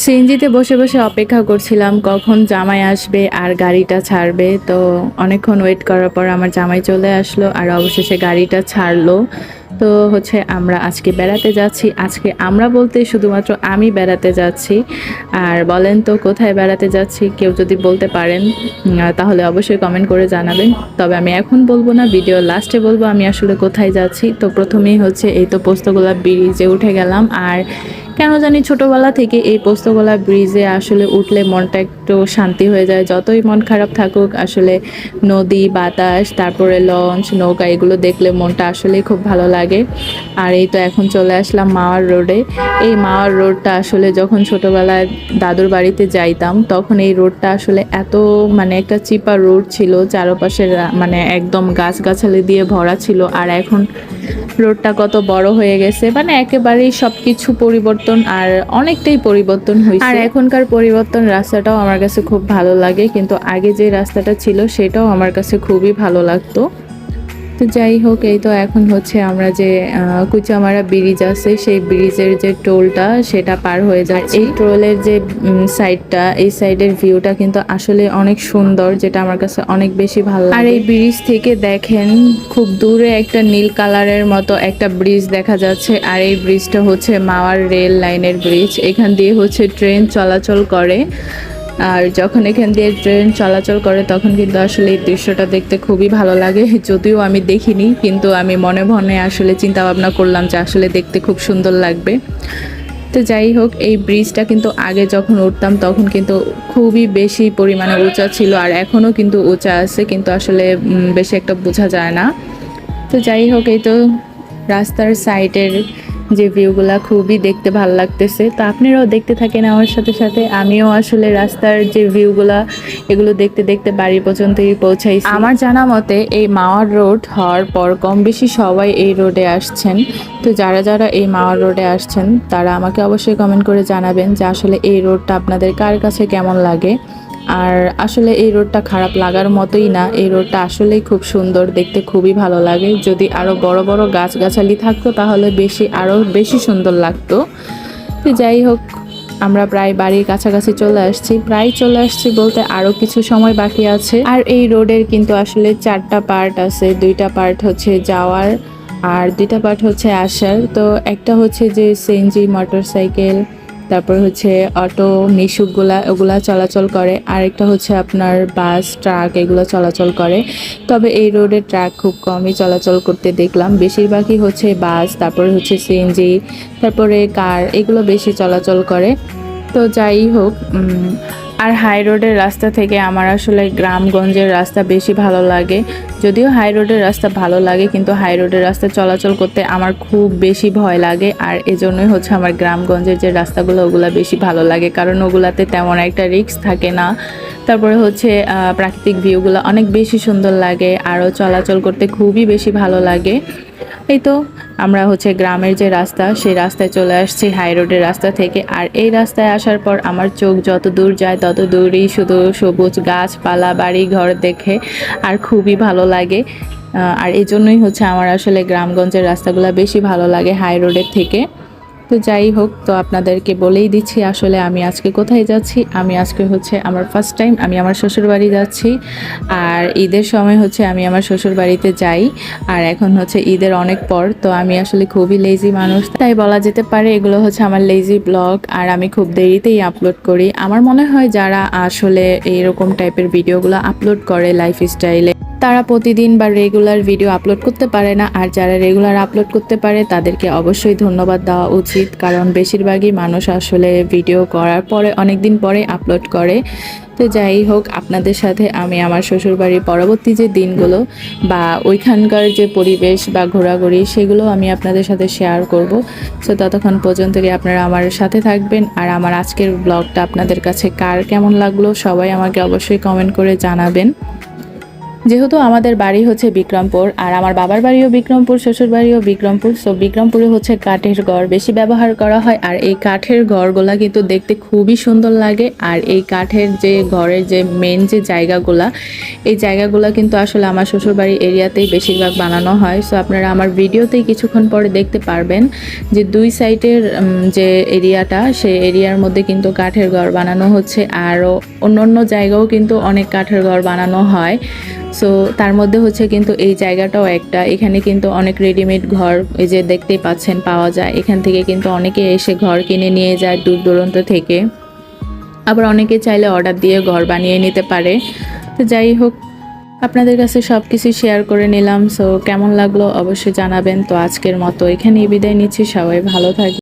সিএনজিতে বসে বসে অপেক্ষা করছিলাম কখন জামাই আসবে আর গাড়িটা ছাড়বে। তো অনেকক্ষণ ওয়েট করার পর আমার জামাই চলে আসলো আর অবশেষে গাড়িটা ছাড়লো। তো আমরা আজকে বেড়াতে যাচ্ছি। আজকে আমরা বলতে শুধুমাত্র আমি বেড়াতে যাচ্ছি। আর বলেন তো কোথায় বেড়াতে যাচ্ছি, কেউ যদি বলতে পারেন তাহলে অবশ্যই কমেন্ট করে জানাবেন। তবে আমি এখন বলবো না, ভিডিও লাস্টে বলবো আমি আসলে কোথায় যাচ্ছি। তো প্রথমেই এই তো পোস্তগোলা ব্রিজে উঠে গেলাম। আর কেন জানি ছোটবেলা থেকে এই পোস্তগোলা ব্রিজে আসলে উঠলে মনটা একটু শান্তি হয়ে যায়। যতই মন খারাপ থাকুক, আসলে নদী, বাতাস, তারপরে লঞ্চ, নৌকা এগুলো দেখলে মনটা আসলে খুব ভালো লাগে। আর এই তো এখন চলে আসলাম মাওয়ার রোডে। এই মাওয়ার রোডটা আসলে যখন ছোটবেলায় দাদুর বাড়িতে যাইতাম তখন এই রোডটা আসলে এত একটা চিপা রোড ছিল, চারপাশে একদম গাছগাছালি দিয়ে ভরা ছিল। আর এখন রোডটা কত বড় হয়ে গেছে, একেবারেই সবকিছু পরিবর্তন আর অনেকটাই পরিবর্তন হয়েছে। আর এখনকার পরিবর্তন রাস্তাটাও আমার কাছে খুব ভালো লাগে, কিন্তু আগে যে রাস্তাটা ছিল সেটাও আমার কাছে খুবই ভালো লাগতো। তো যাই হোক, এই তো এখন আমরা যে কুচামারা ব্রিজ আছে সেই ব্রিজের যে টোলটা সেটা পার হয়ে যায়। এই টোলের যে সাইডটা, এই সাইডের ভিউটা কিন্তু আসলে অনেক সুন্দর, যেটা আমার কাছে অনেক বেশি ভালো লাগে। আর এই ব্রিজ থেকে দেখেন খুব দূরে একটা নীল কালারের মতো একটা ব্রিজ দেখা যাচ্ছে। আর এই ব্রিজটা মাওয়ার রেল লাইনের ব্রিজ। এখান দিয়ে ট্রেন চলাচল করে। আর যখন এখান দিয়ে ট্রেন চলাচল করে তখন কিন্তু আসলে এই দৃশ্যটা দেখতে খুবই ভালো লাগে। যদিও আমি দেখিনি, কিন্তু আমি মনে মনে আসলে চিন্তা ভাবনা করলাম যে আসলে দেখতে খুব সুন্দর লাগবে। তো যাই হোক, এই ব্রিজটা কিন্তু আগে যখন উঠতাম তখন কিন্তু খুবই বেশি পরিমাণে উঁচা ছিল, আর এখনও কিন্তু উঁচা আছে, কিন্তু আসলে বেশি একটা বোঝা যায় না। তো যাই হোক, এই তো রাস্তার সাইডের যে ভিউগুলা খুবই দেখতে ভালো লাগতেছে। তো আপনারাও দেখতে থাকেন আমার সাথে সাথে। আমিও আসলে রাস্তার যে ভিউগুলা এগুলো দেখতে দেখতে বাড়ি পর্যন্তই পৌঁছাইছি। আমার জানা মতে এই মাওয়ার রোড হওয়ার পর কম বেশি সবাই এই রোডে আসছেন। তো যারা যারা এই মাওয়ার রোডে আসছেন তারা আমাকে অবশ্যই কমেন্ট করে জানাবেন যে আসলে এই রোডটা আপনাদের কার কাছে কেমন লাগে। আর আসলে এই রোডটা খারাপ লাগার মতোই না, এই রোডটা আসলেই খুব সুন্দর, দেখতে খুবই ভালো লাগে। যদি আরও বড় বড় গাছগাছালি থাকতো তাহলে আরও বেশি সুন্দর লাগতো। তো যাই হোক, আমরা প্রায় বাড়ির কাছাকাছি চলে আসছি বলতে আরও কিছু সময় বাকি আছে। আর এই রোডের কিন্তু আসলে 4টা পার্ট আছে। 2টা পার্ট যাওয়ার আর 2টা পার্ট আসার। তো একটা যে সিএনজি মোটরসাইকেল, তারপর অটো, মিশুকগুলা ওগুলা চলাচল করে। আর একটা আপনার বাস, ট্রাক এগুলো চলাচল করে। তবে এই রোডে ট্রাক খুব কমই চলাচল করতে দেখলাম, বেশিরভাগই বাস, তারপরে সিএনজি, তারপরে কার এগুলো বেশি চলাচল করে। তো যাই হোক, আর হাই রোডের রাস্তা থেকে আমার আসলে গ্রামগঞ্জের রাস্তা বেশি ভালো লাগে। যদিও হাই রোডের রাস্তা ভালো লাগে, কিন্তু হাই রোডের রাস্তা চলাচল করতে আমার খুব বেশি ভয় লাগে। আর এজন্যই আমার গ্রামগঞ্জের যে রাস্তাগুলো ওগুলা বেশি ভালো লাগে, কারণ ওগুলাতে তেমন একটা রিস্ক থাকে না। তারপরে প্রাকৃতিক ভিউগুলো অনেক বেশি সুন্দর লাগে, আরও চলাচল করতে খুবই বেশি ভালো লাগে। এই তো আমরা গ্রামের যে রাস্তা সেই রাস্তায় চলে আসছি হাই রোডের রাস্তা থেকে। আর এই রাস্তায় আসার পর আমার চোখ যত দূর যায় তত দূরই শুধু সবুজ গাছপালা, বাড়ি ঘর দেখে আর খুবই ভালো লাগে। আর এই জন্যই আমার আসলে গ্রামগঞ্জের রাস্তাগুলো বেশি ভালো লাগে হাই রোডের থেকে। তো যাই হোক, তো আপনাদেরকে বলেই দিচ্ছি আসলে আমি আজকে কোথায় যাচ্ছি। আমি আজকে আমার ফার্স্ট টাইম আমি আমার শ্বশুর বাড়ি যাচ্ছি। আর ঈদের সময় আমি আমার শ্বশুর বাড়িতে যাই। আর এখন ঈদের অনেক পর, তো আমি আসলে খুবই লেজি মানুষ, তাই বলা যেতে পারে এগুলো আমার লেজি ব্লগ। আর আমি খুব দেরিতেই আপলোড করি। আমার মনে হয় যারা আসলে এইরকম টাইপের ভিডিওগুলো আপলোড করে লাইফস্টাইলে, তারা প্রতিদিন বা রেগুলার ভিডিও আপলোড করতে পারে না। আর যারা রেগুলার আপলোড করতে পারে তাদেরকে অবশ্যই ধন্যবাদ দেওয়া উচিত, কারণ বেশিরভাগই মানুষ আসলে ভিডিও করার পরে অনেক দিন পরে আপলোড করে। তো যাই হোক, আপনাদের সাথে আমি আমার শ্বশুরবাড়ির পরবর্তী যে দিনগুলো বা ওইখানকার যে পরিবেশ বা ঘোরাঘুরি সেগুলো আমি আপনাদের সাথে শেয়ার করব। সো ততক্ষণ পর্যন্ত আপনারা আমার সাথে থাকবেন। আর আমার আজকের ব্লগটা আপনাদের কাছে কার কেমন লাগলো সবাই আমাকে অবশ্যই কমেন্ট করে জানাবেন। যেহেতু আমাদের বাড়ি হচ্ছে বিক্রমপুর আর আমার বাবার বাড়িও বিক্রমপুর, শ্বশুর বাড়িও বিক্রমপুর, সো বিক্রমপুরে হচ্ছে কাঠের ঘর বেশি ব্যবহার করা হয়। আর এই কাঠের ঘরগুলা কিন্তু দেখতে খুবই সুন্দর লাগে। আর এই কাঠের যে ঘরের যে মেন যে জায়গাগুলা, এই জায়গাগুলা কিন্তু আসলে আমার শ্বশুর বাড়ি এরিয়াতেই বেশিরভাগ বানানো হয়। সো আপনারা আমার ভিডিওতেই কিছুক্ষণ পরে দেখতে পারবেন যে দুই সাইডের যে এরিয়াটা, সেই এরিয়ার মধ্যে কিন্তু কাঠের ঘর বানানো হচ্ছে। আরও অন্য জায়গাও কিন্তু অনেক কাঠের ঘর বানানো হয়। সো তার মধ্যে হচ্ছে কিন্তু এই জায়গাটাও একটা। এখানে কিন্তু অনেক রেডিমেড ঘর এই যে দেখতেই পাচ্ছেন পাওয়া যায়। এখান থেকে কিন্তু অনেকে এসে ঘর কিনে নিয়ে যায় দূর দূরান্ত থেকে। আবার অনেকে চাইলে অর্ডার দিয়ে ঘর বানিয়ে নিতে পারে। তো যাই হোক, আপনাদের কাছে সব কিছু শেয়ার করে নিলাম। সো কেমন লাগলো অবশ্যই জানাবেন। তো আজকের মতো এখানেই বিদায় নিচ্ছি, সবাই ভালো থাকবেন।